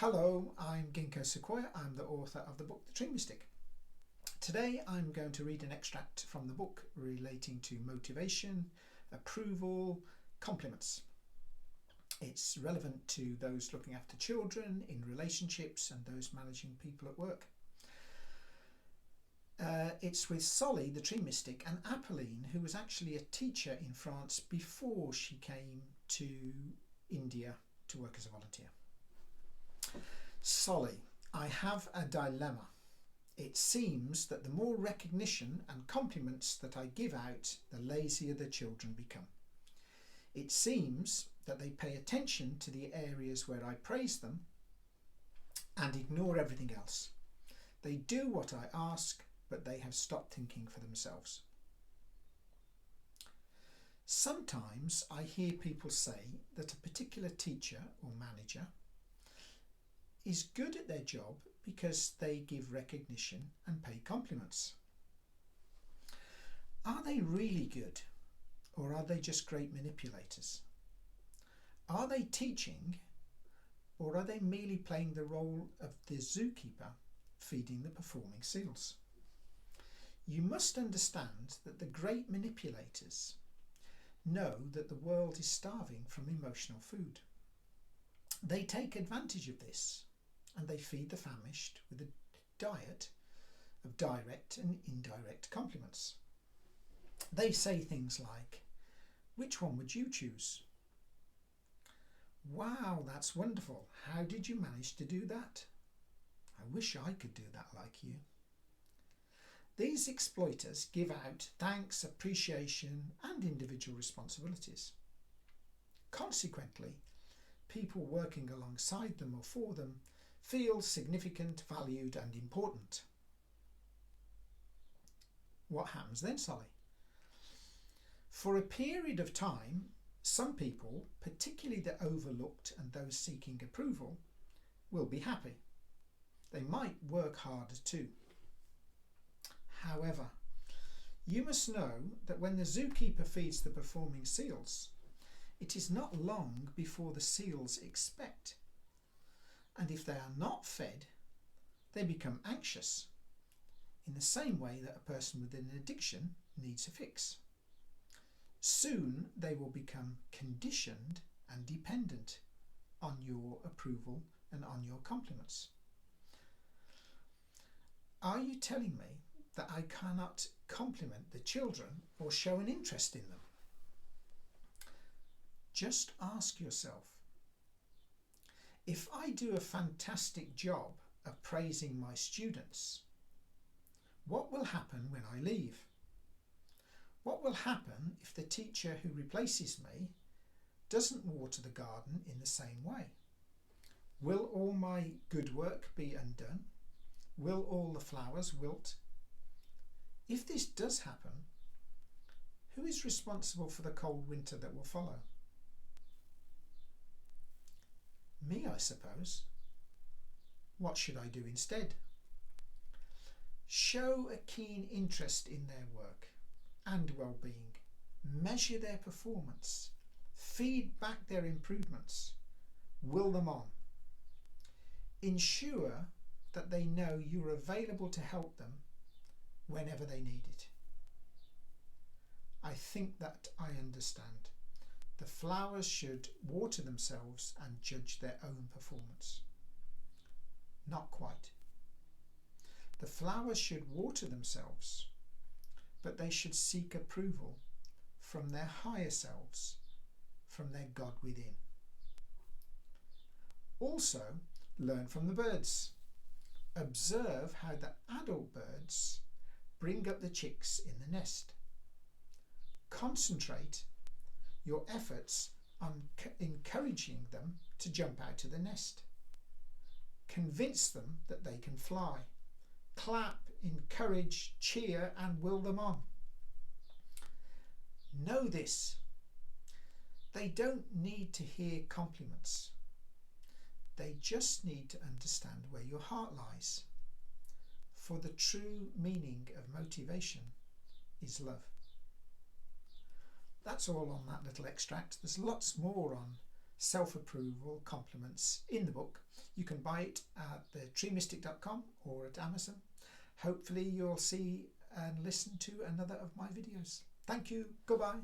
Hello, I'm Ginkgo Sequoia. I'm the author of the book The Tree Mystic. Today I'm going to read an extract from the book relating to motivation, approval, compliments. It's relevant to those looking after children, in relationships, and those managing people at work. It's with Solly, the Tree Mystic, and Apolline, who was actually a teacher in France before she came to India to work as a volunteer. Solly, I have a dilemma. It seems that the more recognition and compliments that I give out, the lazier the children become. It seems that they pay attention to the areas where I praise them and ignore everything else. They do what I ask, but they have stopped thinking for themselves. Sometimes I hear people say that a particular teacher or manager is good at their job because they give recognition and pay compliments. Are they really good, or are they just great manipulators? Are they teaching, or are they merely playing the role of the zookeeper feeding the performing seals? You must understand that the great manipulators know that the world is starving from emotional food. They take advantage of this, and they feed the famished with a diet of direct and indirect compliments. They say things like, "Which one would you choose?" "Wow, that's wonderful. How did you manage to do that?" "I wish I could do that like you." These exploiters give out thanks, appreciation, and individual responsibilities. Consequently, people working alongside them or for them feel significant, valued, and important. What happens then, Solly? For a period of time, some people, particularly the overlooked and those seeking approval, will be happy. They might work harder too. However, you must know that when the zookeeper feeds the performing seals, it is not long before the seals expect. And if they are not fed, they become anxious, in the same way that a person with an addiction needs a fix. Soon they will become conditioned and dependent on your approval and on your compliments. Are you telling me that I cannot compliment the children or show an interest in them? Just ask yourself, if I do a fantastic job of praising my students, what will happen when I leave? What will happen if the teacher who replaces me doesn't water the garden in the same way? Will all my good work be undone? Will all the flowers wilt? If this does happen, who is responsible for the cold winter that will follow? Me, I suppose. What should I do instead? Show a keen interest in their work and well-being. Measure their performance. Feed back their improvements. Will them on. Ensure that they know you're available to help them whenever they need it. I think that I understand. The flowers should water themselves and judge their own performance. Not quite. The flowers should water themselves, but they should seek approval from their higher selves, from their God within. Also, learn from the birds. Observe how the adult birds bring up the chicks in the nest. Concentrate your efforts on encouraging them to jump out of the nest. Convince them that they can fly. Clap, encourage, cheer, and will them on. Know this: they don't need to hear compliments. They just need to understand where your heart lies. For the true meaning of motivation is love. That's all on that little extract. There's lots more on self-approval compliments in the book. You can buy it at thetreemystic.com or at Amazon. Hopefully you'll see and listen to another of my videos. Thank you. Goodbye.